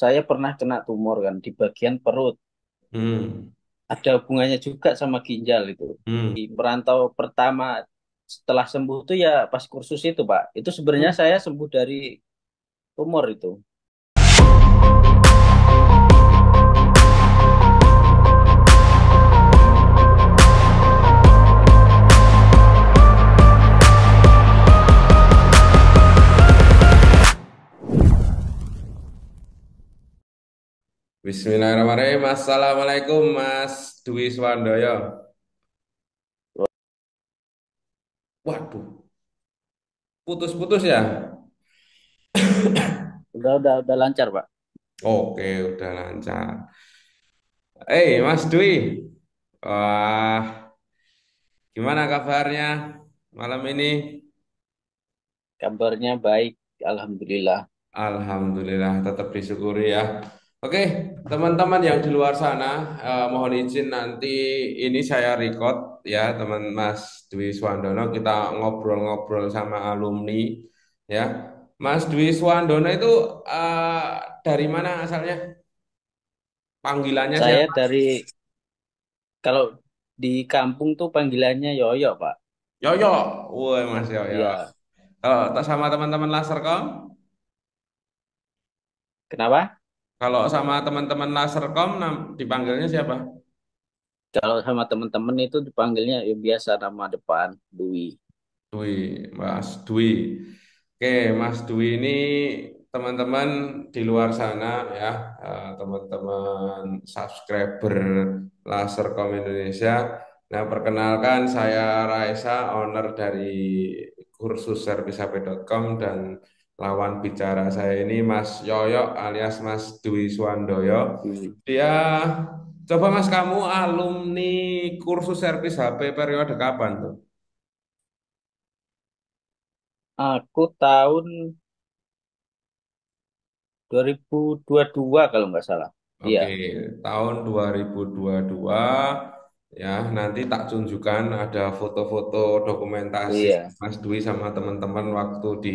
saya pernah kena tumor kan di bagian perut. Hmm. Ada hubungannya juga sama ginjal itu. Hmm. Di perantau pertama setelah sembuh itu ya pas kursus itu, Pak. Itu sebenarnya saya sembuh dari tumor itu. Bismillahirrahmanirrahim. Assalamualaikum Mas Dwi Swandoyo. Waduh, putus-putus ya? Udah lancar, Pak. Oke, udah lancar. Mas Dwi. Wah, gimana kabarnya malam ini? Kabarnya baik, alhamdulillah. Alhamdulillah, tetap disyukuri ya. Oke, teman-teman yang di luar sana, mohon izin nanti ini saya record ya, teman Mas Dwi Swandono. Kita ngobrol-ngobrol sama alumni ya. Mas Dwi Swandono itu eh, dari mana asalnya? Panggilannya Saya siapa? dari kalau di kampung tuh panggilannya Yoyo, Pak. Yoyo. Woi, Mas Yoyo. Iya. Kalau sama teman-teman Lasercom, Kenapa? kalau sama teman-teman Lasercom dipanggilnya siapa? Kalau sama teman-teman itu dipanggilnya ya biasa nama depan Dwi. Dwi, Mas Dwi. Oke, Mas Dwi ini teman-teman di luar sana ya, teman-teman subscriber Lasercom Indonesia. Nah, perkenalkan saya Raisa, owner dari kursus servicehp.com dan lawan bicara saya ini Mas Yoyo alias Mas Dwi Swandoyo. Dwi. Dia coba Mas kamu alumni kursus servis HP periode kapan tuh? Aku tahun 2022 kalau nggak salah. Iya, Oke, tahun 2022 ya nanti tak tunjukkan ada foto-foto dokumentasi iya. Mas Dwi sama teman-teman waktu di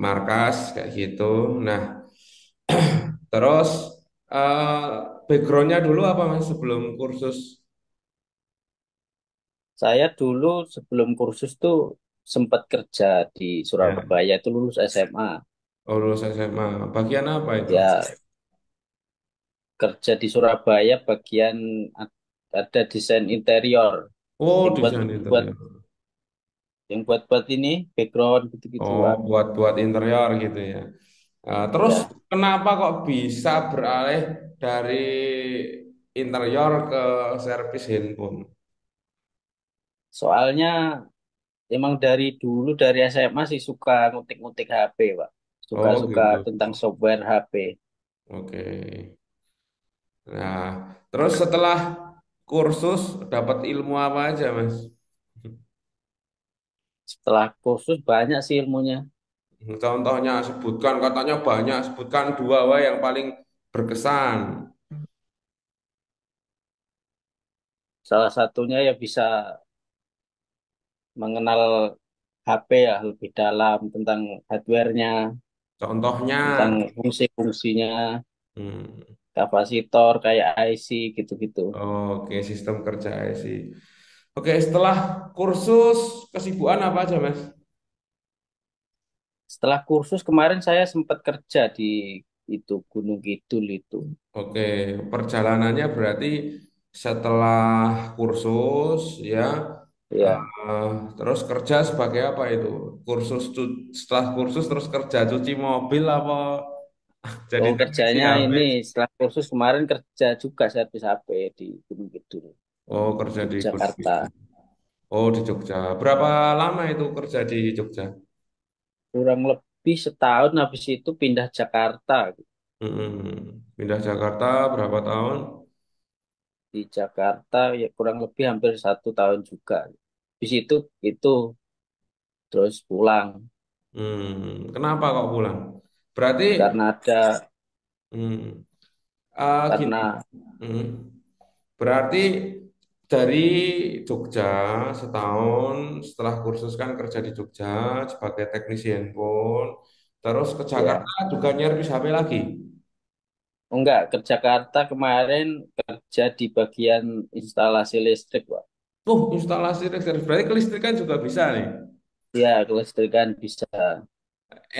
markas kayak gitu. Nah, terus eh, backgroundnya dulu apa Mas sebelum kursus Saya dulu sebelum kursus tuh sempat kerja di ya? Surabaya itu lulus SMA. Oh, lulus SMA. Bagian apa itu? Ya, kerja di Surabaya bagian ada desain interior Oh, yang buat desain buat interior. yang buat ini background gitu-gitu, Oh, Pak. buat interior gitu ya. Terus Ya, kenapa kok bisa beralih dari interior ke servis handphone? soalnya emang dari dulu dari SMA sih suka ngutik-ngutik HP, Pak. Oh Suka-suka gitu. tentang software HP. Oke. Nah, terus setelah kursus dapat ilmu apa aja, Mas? Setelah kursus banyak sih ilmunya. Contohnya sebutkan, katanya banyak, sebutkan dua wah yang paling berkesan. Salah satunya ya bisa mengenal HP ya lebih dalam tentang hardware-nya, Contohnya, tentang fungsi-fungsinya, hmm, kapasitor kayak IC gitu-gitu. oke, sistem kerja sih. Oke, setelah kursus kesibukan apa aja, Mas? Setelah kursus kemarin saya sempat kerja di itu Gunung Kidul itu. Oke, perjalanannya berarti setelah kursus ya, Ya, terus kerja sebagai apa itu? Setelah kursus terus kerja cuci mobil apa jadi oh teknisi kerjanya HP? ini setelah kursus kemarin kerja juga servis HP di Gunung Kidul, Oh, kerja di Gunung Yogyakarta. Kidul. Oh, di Jogja. Berapa lama itu kerja di Jogja? Kurang lebih setahun habis itu pindah Jakarta. Pindah Jakarta berapa tahun? Di Jakarta ya kurang lebih hampir 1 tahun juga. Habis itu terus pulang Kenapa kok pulang? Berarti, karena ada hmm, gini. karena Hmm. Berarti dari Jogja setahun setelah kursus kan kerja di Jogja sebagai teknisi handphone, terus ke ya Jakarta juga nyervis HP lagi. Enggak, ke Jakarta kemarin kerja di bagian instalasi listrik, Pak. Instalasi listrik. Berarti kelistrikan juga bisa nih. Ya, kelistrikan bisa.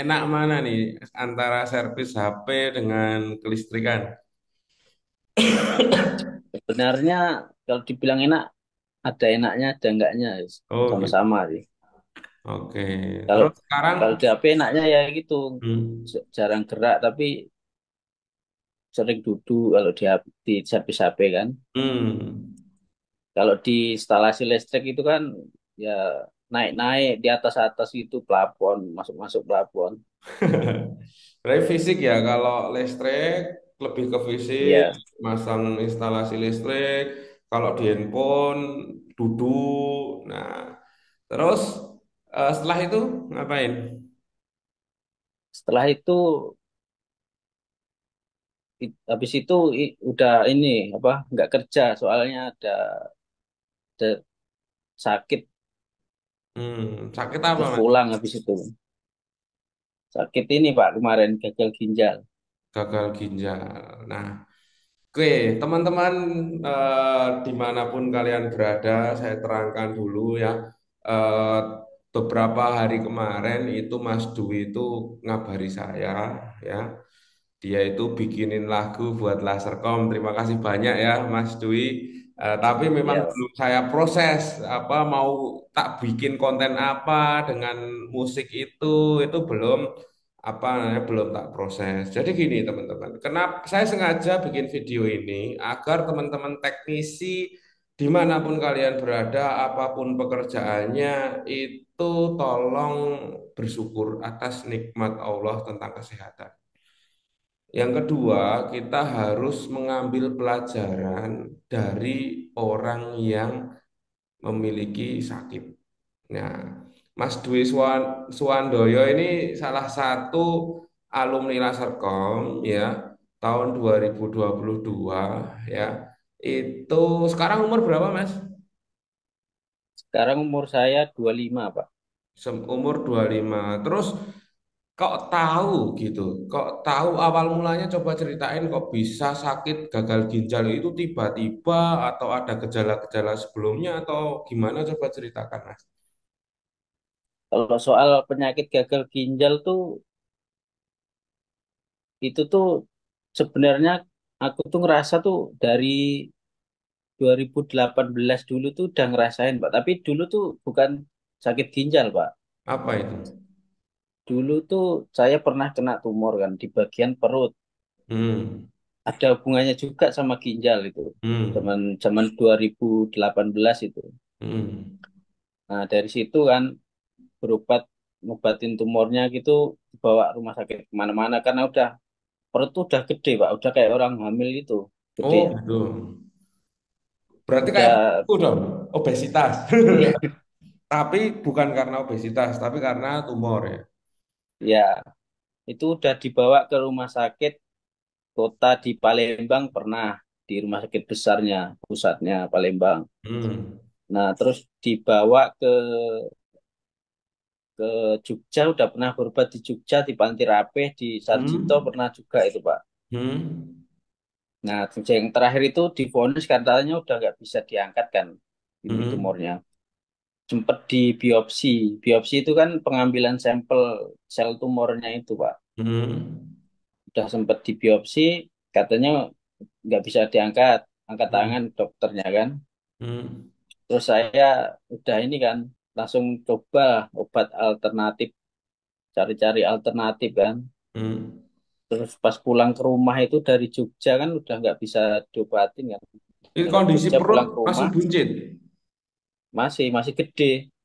Enak mana nih antara servis HP dengan kelistrikan? Sebenarnya kalau dibilang enak, ada enaknya, ada enggaknya. Oh gitu. Sama-sama sih. Oke. Kalau Terus sekarang, kalau di HP enaknya ya gitu, hmm, jarang gerak tapi sering duduk kalau di servis HP kan. hmm. Kalau di instalasi listrik itu kan ya naik-naik di atas-atas itu plafon, masuk-masuk plafon. Berarti fisik ya, kalau listrik lebih ke fisik, Iya. masang instalasi listrik, kalau di handphone duduk. Nah, terus setelah itu ngapain? Setelah itu habis itu udah ini apa nggak kerja soalnya ada sakit Sakit apa terus mas? pulang habis itu sakit ini Pak kemarin gagal ginjal. Gagal ginjal. Nah, oke, teman-teman, dimanapun kalian berada, saya terangkan dulu ya. Eh, Beberapa hari kemarin itu Mas Dwi itu ngabari saya, ya. Dia itu bikinin lagu buat Lasercom. Terima kasih banyak ya Mas Dwi. Tapi memang Ya, belum saya proses apa mau tak bikin konten apa dengan musik itu belum apa namanya belum tak proses. Jadi gini teman-teman, kenapa saya sengaja bikin video ini agar teman-teman teknisi dimanapun kalian berada, apapun pekerjaannya itu tolong bersyukur atas nikmat Allah tentang kesehatan. Yang kedua, kita harus mengambil pelajaran dari orang yang memiliki sakit. Nah, Mas Dwi Suwandoyo ini salah satu alumni Lasercom ya, tahun 2022 ya. Itu sekarang umur berapa, Mas? sekarang umur saya 25 Pak. Umur 25. Terus kok tahu gitu? Kok tahu awal mulanya, coba ceritain kok bisa sakit gagal ginjal itu tiba-tiba atau ada gejala-gejala sebelumnya atau gimana, coba ceritakan Mas. Kalau soal penyakit gagal ginjal tuh itu tuh sebenarnya aku tuh ngerasa tuh dari 2018 dulu tuh udah ngerasain Pak, tapi dulu tuh bukan sakit ginjal Pak. Apa itu? Dulu tuh saya pernah kena tumor kan di bagian perut. Hmm. Ada hubungannya juga sama ginjal itu. Hmm. Zaman zaman 2018 itu. Hmm. Nah, dari situ kan berobat ngobatin tumornya gitu dibawa rumah sakit kemana-mana karena udah perut tuh udah gede Pak, udah kayak orang hamil itu gede Oh ya. gitu. Berarti kayak Udah aku dong, obesitas. iya Tapi bukan karena obesitas, tapi karena tumor ya. ya itu udah dibawa ke rumah sakit kota di Palembang pernah di rumah sakit besarnya pusatnya Palembang. Hmm. Nah, terus dibawa ke Jogja udah pernah berobat di Jogja di Panti Rapih di Sarjito Hmm. pernah juga itu Pak. Hmm. Nah terus yang terakhir itu divonis katanya udah nggak bisa diangkat kan ini Hmm. tumornya. Sempat di biopsi. Biopsi itu kan pengambilan sampel sel tumornya itu Pak. Hmm. Udah sempat di biopsi katanya nggak bisa diangkat, angkat Hmm. tangan dokternya kan. Hmm. Terus saya udah ini kan langsung coba obat alternatif, cari-cari alternatif kan. Hmm. Terus pas pulang ke rumah itu dari Jogja kan udah nggak bisa diobatin kan. Ini Dari kondisi Jogja perut pulang ke masih rumah buncit. masih masih gede,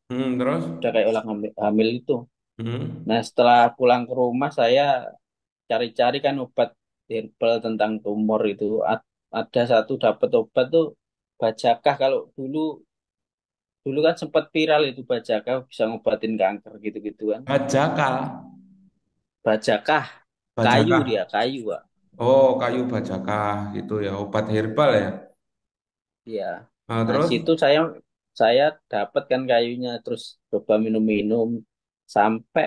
Terus? udah kayak orang hamil itu. Hmm. Nah setelah pulang ke rumah saya cari-cari kan obat herbal tentang tumor itu. Ada satu dapat obat tuh Bajakah kalau dulu dulu kan sempat viral itu Bajakah bisa ngobatin kanker gitu-gitu kan. Bajakal. Bajakah kayu Bajakah. dia kayu Pak. Oh, kayu bajakah gitu ya, obat herbal ya. Iya. Nah, Nah, terus? situ saya dapat kan kayunya terus coba minum-minum sampai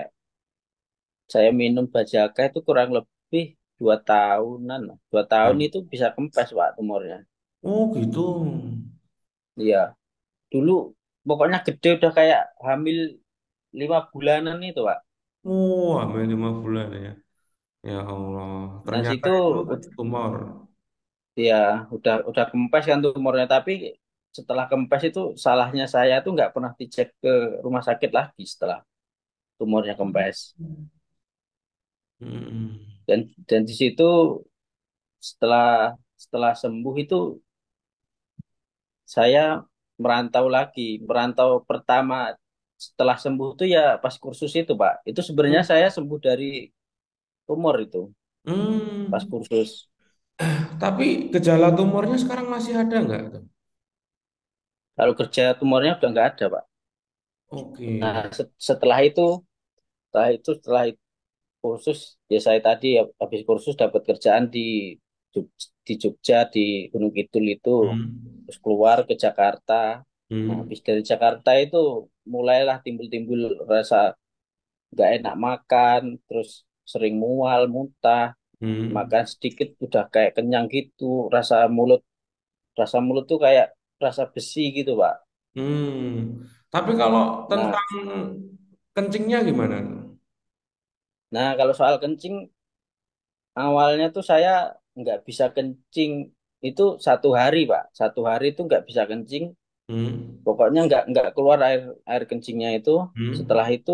saya minum Bajaka itu kurang lebih 2 tahunan lah. 2 tahun Nah, itu bisa kempes Pak tumornya. oh gitu. Iya, dulu pokoknya gede udah kayak hamil 5 bulanan itu Pak. Oh, hamil 5 bulan ya. Ya Allah, Nah ternyata situ itu tumor. ya udah kempes kan tumornya, tapi setelah kempes itu salahnya saya tuh nggak pernah dicek ke rumah sakit lagi setelah tumornya kempes. Hmm. Dan di situ setelah setelah sembuh itu saya merantau lagi. Merantau pertama setelah sembuh itu ya pas kursus itu Pak. Itu sebenarnya saya sembuh dari tumor itu pas Hmm. kursus. Tapi gejala tumornya sekarang masih ada nggak tuh? Kalau kerja tumornya udah nggak ada Pak. Oke. Nah setelah kursus ya saya tadi habis kursus dapat kerjaan di Jogja di Gunung Kidul itu, Hmm. terus keluar ke Jakarta. Nah Hmm. habis dari Jakarta itu mulailah timbul-timbul rasa nggak enak makan, terus sering mual muntah, Hmm. makan sedikit udah kayak kenyang gitu, rasa mulut tuh kayak rasa besi gitu Pak. Hmm. Tapi kalau Nah tentang kencingnya gimana? nah kalau soal kencing, awalnya tuh saya nggak bisa kencing itu 1 hari, Pak. 1 hari itu nggak bisa kencing. Hmm. Pokoknya nggak keluar air air kencingnya itu. Setelah Hmm. itu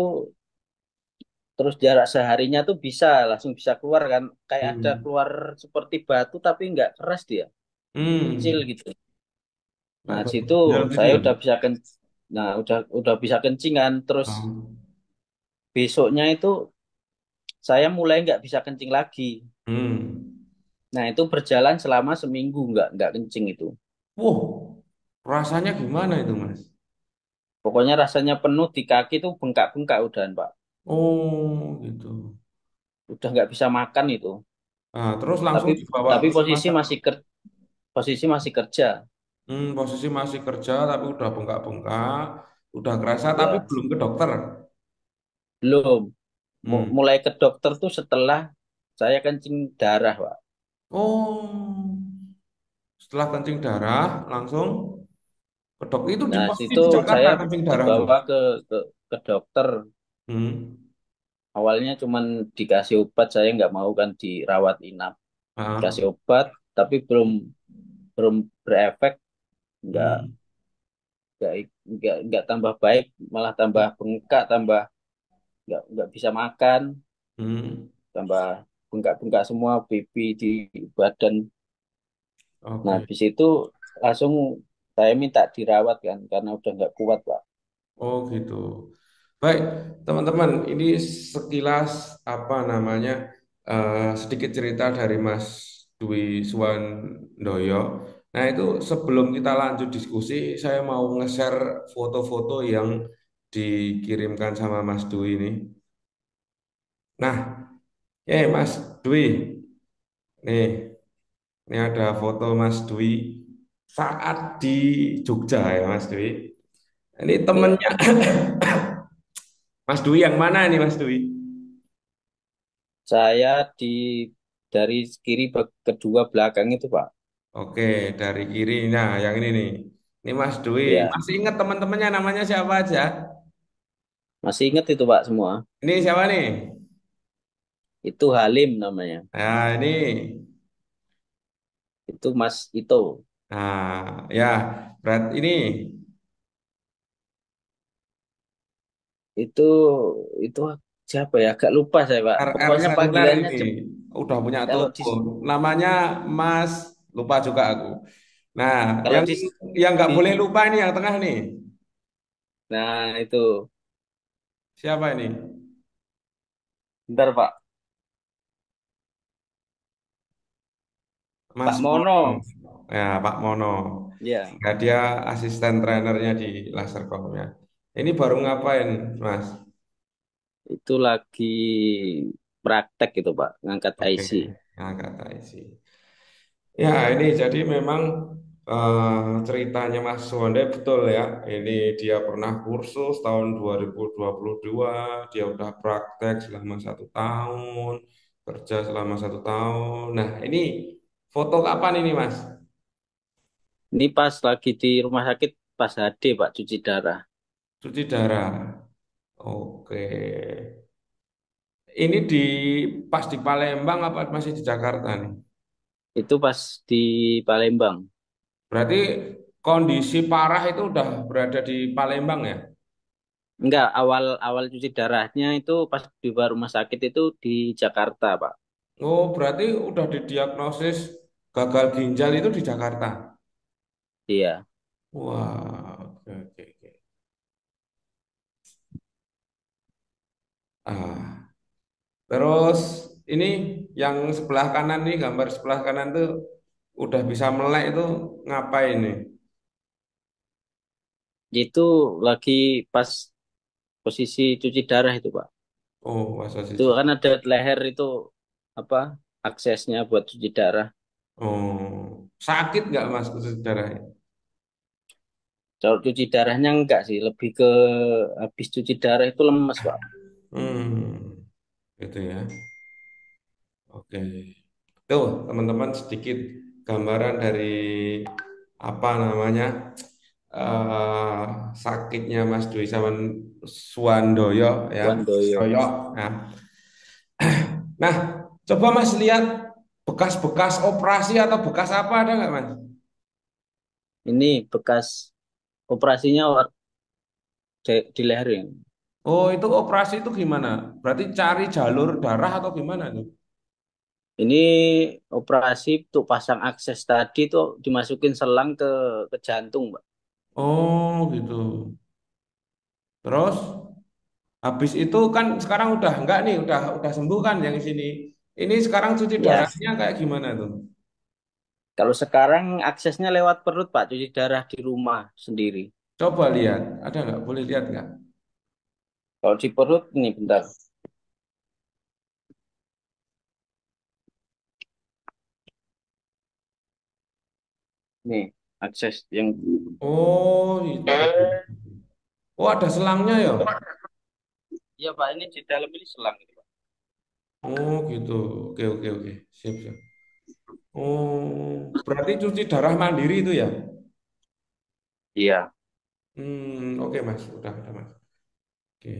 terus jarak seharinya tuh bisa langsung bisa keluar kan. Kayak ada Hmm. keluar seperti batu tapi nggak keras dia, kecil Hmm. gitu. Kayak Nah, di batu situ ginjal gitu saya ya? udah bisa kencing kan. Terus Hmm. besoknya itu saya mulai nggak bisa kencing lagi. Hmm. Nah, itu berjalan selama seminggu nggak kencing itu. Wah, rasanya gimana itu, Mas? Pokoknya rasanya penuh di kaki tuh bengkak-bengkak udahan, Pak. Oh, gitu. Udah nggak bisa makan itu. Nah, terus langsung Tapi dibawa tapi ke rumah sakit. posisi masih kerja. Posisi masih kerja tapi udah bengkak-bengkak, udah kerasa tapi Ya, belum ke dokter. belum. Hmm. Mulai ke dokter tuh setelah saya kencing darah, Pak. Oh, setelah kencing darah langsung ke dokter itu di Nah, posisi situ di Jakarta saya kencing darah tuh. dibawa ke ke dokter. Hmm. Awalnya cuman dikasih obat, saya nggak mau kan dirawat inap. Ah. Kasih obat, tapi belum belum berefek, nggak Hmm. nggak tambah baik, malah tambah bengkak, tambah nggak bisa makan, Hmm. tambah bengkak-bengkak semua pipi di badan. Nah, Oke. habis itu langsung saya minta dirawat kan karena udah nggak kuat Pak. Oh gitu. Baik, teman-teman, ini sekilas apa namanya sedikit cerita dari Mas Dwi Suwandoyo. Nah itu sebelum kita lanjut diskusi, saya mau nge-share foto-foto yang dikirimkan sama Mas Dwi ini. Nah, Mas Dwi, nih, ini ada foto Mas Dwi saat di Jogja ya Mas Dwi. Ini Iya, temennya Mas Dwi yang mana nih Mas Dwi? saya di dari kiri kedua belakang itu Pak. Oke, dari kiri. Nah, yang ini nih. Ini Mas Dwi. Ya, Masih ingat teman-temannya namanya siapa aja? masih ingat itu Pak semua. Ini siapa nih? Itu Halim namanya. Nah, ini. Itu Mas Ito. Nah, ya, berat ini. Itu itu siapa ya? Agak lupa saya Pak. RR Pokoknya Seluler panggilannya ini. Udah punya kalau toko. Namanya Mas, lupa juga aku. Nah, kalau yang di, yang nggak di boleh lupa ini yang tengah nih. nah itu Siapa ini? bentar Pak. Mas Pak Mono. Mono. Ya, Pak Mono. Ya, Nah, dia asisten trainernya di Lasercom-nya. Ini baru ngapain, Mas? itu lagi praktek itu Pak, ngangkat Oke, IC. nah kata isi. Ya, ini jadi memang ceritanya Mas Wonde betul ya. Ini dia pernah kursus tahun 2022, dia udah praktek selama 1 tahun. Kerja selama 1 tahun. Nah, ini foto kapan ini, Mas? Ini pas lagi di rumah sakit pas HD Pak cuci darah. Cuci darah. Oke. Ini pas di Palembang apa masih di Jakarta nih? Itu pas di Palembang. Berarti kondisi parah itu udah berada di Palembang ya? Enggak, awal awal cuci darahnya itu pas di rumah sakit itu di Jakarta, Pak. Oh, berarti udah didiagnosis gagal ginjal itu di Jakarta. Iya. Wah, oke oke oke. Ah, terus ini yang sebelah kanan nih, gambar sebelah kanan tuh udah bisa melek itu ngapain nih? Itu lagi pas posisi cuci darah itu, Pak. Oh, masa Itu sih. kan ada leher itu apa aksesnya buat cuci darah. Oh, sakit nggak Mas khusus darahnya? Kalau cuci darahnya enggak sih, lebih ke habis cuci darah itu lemes, Pak. Hmm, gitu ya. Oke. Tuh, teman-teman sedikit gambaran dari apa namanya eh sakitnya Mas Dwi Suwandoyo ya, Wandoyo. Doyo. Nah, nah, coba Mas lihat bekas-bekas operasi atau bekas apa ada nggak Mas? Ini bekas operasinya di leher ini. Oh, itu operasi itu gimana? Berarti cari jalur darah atau gimana tuh? Ini operasi untuk pasang akses tadi tuh dimasukin selang ke jantung, Pak. Oh, gitu. Terus habis itu kan sekarang udah enggak nih, udah sembuh kan yang di sini. Ini sekarang cuci Ya, darahnya kayak gimana tuh? kalau sekarang aksesnya lewat perut, Pak, cuci darah di rumah sendiri. Coba lihat, ada nggak? Boleh lihat nggak? Kalau di perut, ini bentar. Nih, akses yang Oh, itu. Oh, ada selangnya ya? Iya, Pak, ini di dalam ini selang ini, Pak. Oh, gitu. Oke, oke, oke. Siap, siap. Oh, berarti cuci darah mandiri itu ya? Iya. Oke Mas, udah Mas. Oke.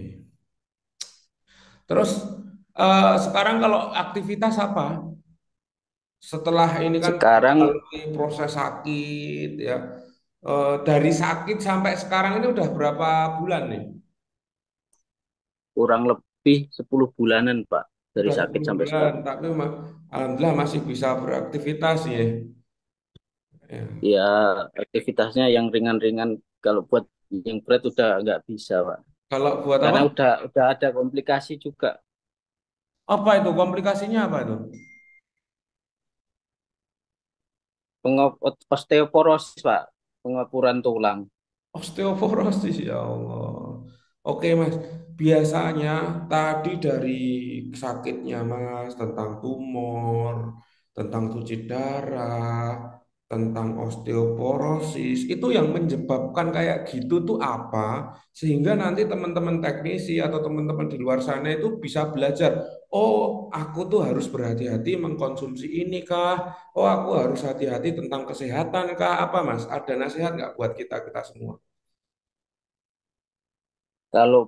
Terus sekarang kalau aktivitas apa? Setelah ini kan Sekarang melalui proses sakit ya. Dari sakit sampai sekarang ini udah berapa bulan nih? kurang lebih 10 bulanan, Pak, dari Udah sakit 10 sampai bulan, sekarang. tapi alhamdulillah masih bisa beraktivitas ya. Ya. Ya, aktivitasnya yang ringan-ringan. Kalau buat yang berat udah nggak bisa, Pak. Kalau buat apa? Karena udah ada komplikasi juga. Apa itu komplikasinya apa itu? Osteoporosis, Pak. Pengapuran tulang. Osteoporosis ya Allah. Oke Mas, biasanya tadi dari sakitnya Mas tentang tumor, tentang cuci darah, tentang osteoporosis, itu yang menyebabkan kayak gitu tuh apa? Sehingga nanti teman-teman teknisi atau teman-teman di luar sana itu bisa belajar. Oh, aku tuh harus berhati-hati mengkonsumsi ini kah? Oh, aku harus hati-hati tentang kesehatan kah? Apa Mas? Ada nasihat nggak buat kita kita semua? Kalau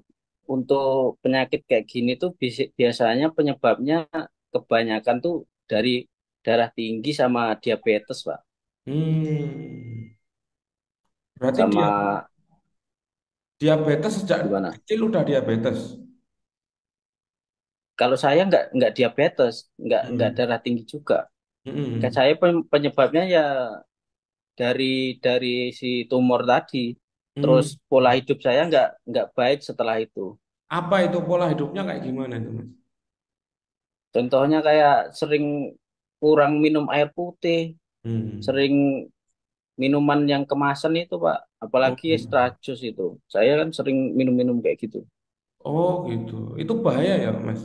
untuk penyakit kayak gini tuh biasanya penyebabnya kebanyakan tuh dari darah tinggi sama diabetes, Pak. Hmm, berarti Sama diabetes sejak gimana? kecil udah diabetes. Kalau saya nggak diabetes, nggak Hmm, darah tinggi juga. Kayak hmm, saya penyebabnya ya dari si tumor tadi. Terus hmm. pola hidup saya nggak baik setelah itu. Apa itu pola hidupnya kayak gimana itu, Mas? Contohnya kayak sering kurang minum air putih, Hmm. sering minuman yang kemasan itu, Pak. Oh, Apalagi extra jus itu. Saya kan sering minum-minum kayak gitu. oh gitu. Itu bahaya ya, Mas.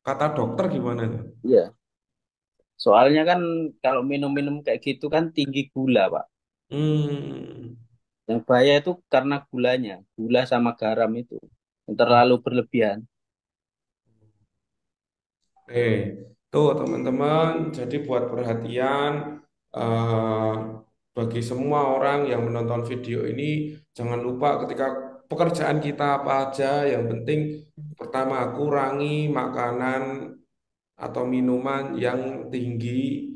Kata dokter gimana itu? Iya. Soalnya kan kalau minum-minum kayak gitu kan tinggi gula, Pak. Hmm. Yang bahaya itu karena gulanya, gula sama garam itu yang Oh, terlalu berlebihan. oke. Tuh teman-teman, jadi buat perhatian eh, bagi semua orang yang menonton video ini, jangan lupa ketika pekerjaan kita apa aja, yang penting pertama kurangi makanan atau minuman yang tinggi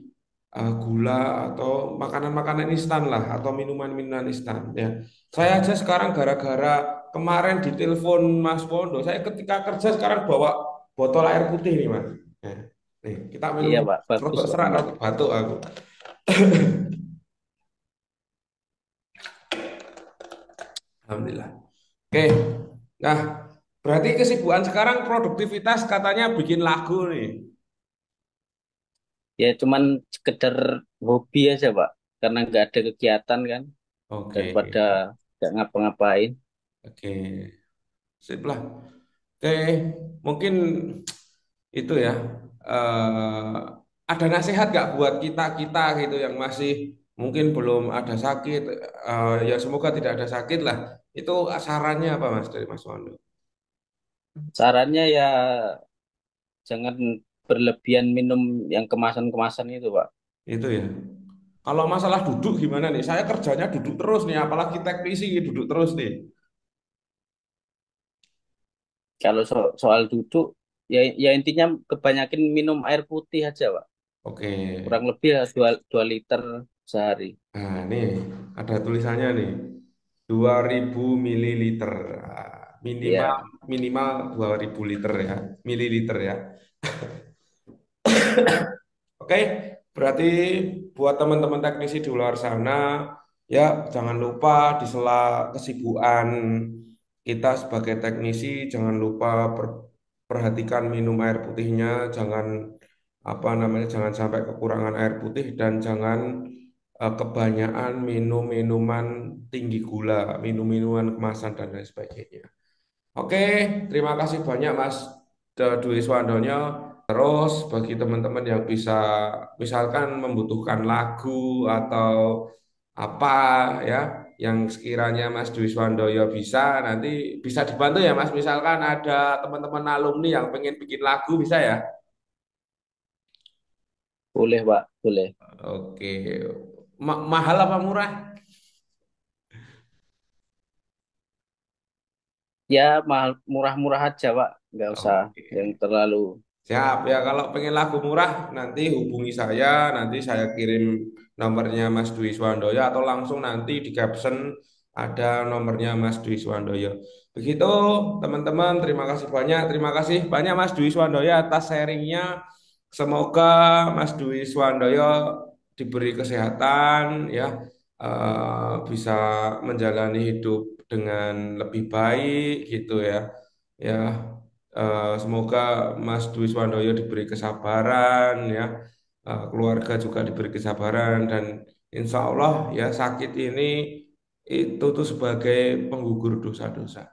gula atau makanan-makanan instan lah atau minuman-minuman instan ya. Saya aja sekarang gara-gara kemarin ditelepon Mas Pondo, saya ketika kerja sekarang bawa botol air putih nih Mas. Ya. Nih, kita minum Iya Pak, bagus rokok Pak. serak rokok batuk aku. Alhamdulillah. Oke. Nah, berarti kesibukan sekarang produktivitas katanya bikin lagu nih. Ya cuman sekedar hobi aja Pak, karena nggak ada kegiatan kan, Oke. daripada nggak ngapa-ngapain. Oke. Sip lah. Oke, mungkin itu ya. Ada nasihat gak buat kita-kita gitu yang masih mungkin belum ada sakit, ya semoga tidak ada sakit lah. Itu sarannya apa Mas dari Mas Wando? Sarannya ya jangan berlebihan minum yang kemasan-kemasan itu Pak. Itu ya. Kalau masalah duduk gimana nih? Saya kerjanya duduk terus nih, apalagi teknisi duduk terus nih. Kalau soal duduk, ya intinya kebanyakin minum air putih aja Pak. Oke. Kurang lebih ya 2 liter sehari. Nah, nih ada tulisannya nih. 2000 mililiter. Minimal Ya, minimal 2000 liter ya, mililiter ya. Oke, berarti buat teman-teman teknisi di luar sana, ya jangan lupa di sela kesibukan kita sebagai teknisi, jangan lupa perhatikan minum air putihnya, jangan apa namanya, jangan sampai kekurangan air putih dan jangan kebanyakan minum minuman tinggi gula, minum minuman kemasan dan lain sebagainya. Oke, terima kasih banyak Mas Dwi Swandonyo. Terus bagi teman-teman yang bisa misalkan membutuhkan lagu atau apa ya yang sekiranya Mas Dwi Swandoyo bisa nanti bisa dibantu ya Mas, misalkan ada teman-teman alumni yang pengen bikin lagu bisa ya. boleh Pak, boleh. Oke. Mahal apa murah? Ya mahal, murah-murah aja Pak, nggak usah yang Oke. terlalu. Siap ya, kalau pengen lagu murah nanti hubungi saya, nanti saya kirim nomornya Mas Dwi Swandoyo atau langsung nanti di caption ada nomornya Mas Dwi Swandoyo. Begitu teman-teman, terima kasih banyak Mas Dwi Swandoyo atas sharingnya. Semoga Mas Dwi Swandoyo diberi kesehatan ya, bisa menjalani hidup dengan lebih baik gitu ya. Ya, semoga Mas Dwi Swandoyo diberi kesabaran ya, keluarga juga diberi kesabaran dan insya Allah ya sakit ini itu tuh sebagai penggugur dosa-dosa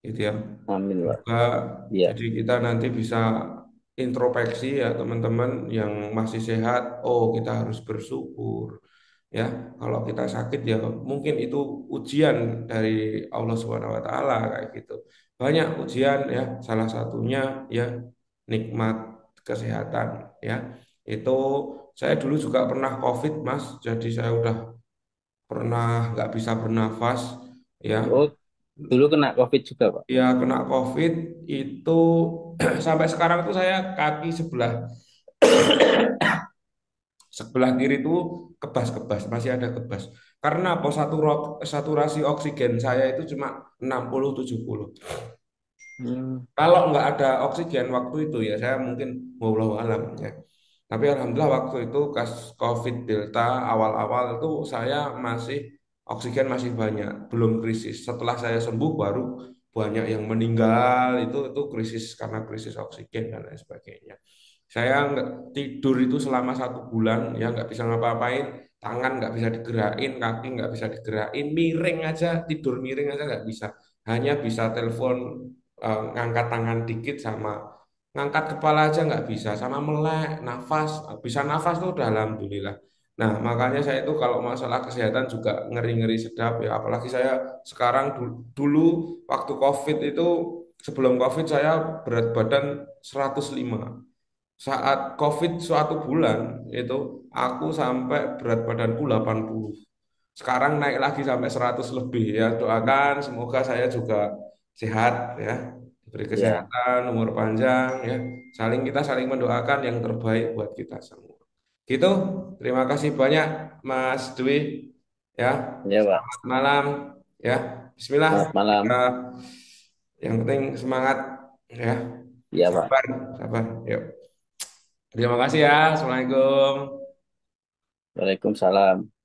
gitu ya. Amin Pak. Semoga Ya, jadi kita nanti bisa introspeksi ya teman-teman yang masih sehat. Oh, kita harus bersyukur ya. Kalau kita sakit ya mungkin itu ujian dari Allah Subhanahu wa taala kayak gitu. Banyak ujian ya, salah satunya ya nikmat kesehatan ya. Itu saya dulu juga pernah COVID, Mas. Jadi saya udah pernah nggak bisa bernafas ya. oh dulu kena COVID juga Pak. Ya kena COVID itu sampai sekarang tuh saya kaki sebelah sebelah kiri itu kebas-kebas, masih ada kebas. Karena apa? Saturasi oksigen saya itu cuma 60-70. Hmm. Kalau nggak ada oksigen waktu itu ya saya mungkin wallahu alam ya. Tapi alhamdulillah waktu itu kas COVID Delta awal-awal itu saya masih oksigen masih banyak, belum krisis. Setelah saya sembuh baru banyak yang meninggal itu krisis karena krisis oksigen dan lain sebagainya. Saya nggak tidur itu selama 1 bulan ya nggak bisa ngapa-ngapain, tangan nggak bisa digerakin, kaki nggak bisa digerakin, miring aja tidur miring aja nggak bisa, hanya bisa telepon, ngangkat tangan dikit sama ngangkat kepala aja nggak bisa, sama melek nafas bisa nafas tuh udah alhamdulillah. Nah makanya saya itu kalau masalah kesehatan juga ngeri-ngeri sedap ya, apalagi saya sekarang dulu waktu COVID itu sebelum COVID saya berat badan 105. saat COVID suatu bulan itu aku sampai berat badanku 80. Sekarang naik lagi sampai 100 lebih ya. Doakan semoga saya juga sehat ya, diberi Ya, kesehatan, umur panjang ya. Kita saling mendoakan yang terbaik buat kita semua. Gitu. Terima kasih banyak Mas Dwi ya. ya Selamat Pak. malam ya. Bismillah. Selamat Kita malam. yang penting semangat ya. Ya Pak. Sabar, sabar. Yuk. Terima kasih ya. Assalamualaikum. Waalaikumsalam.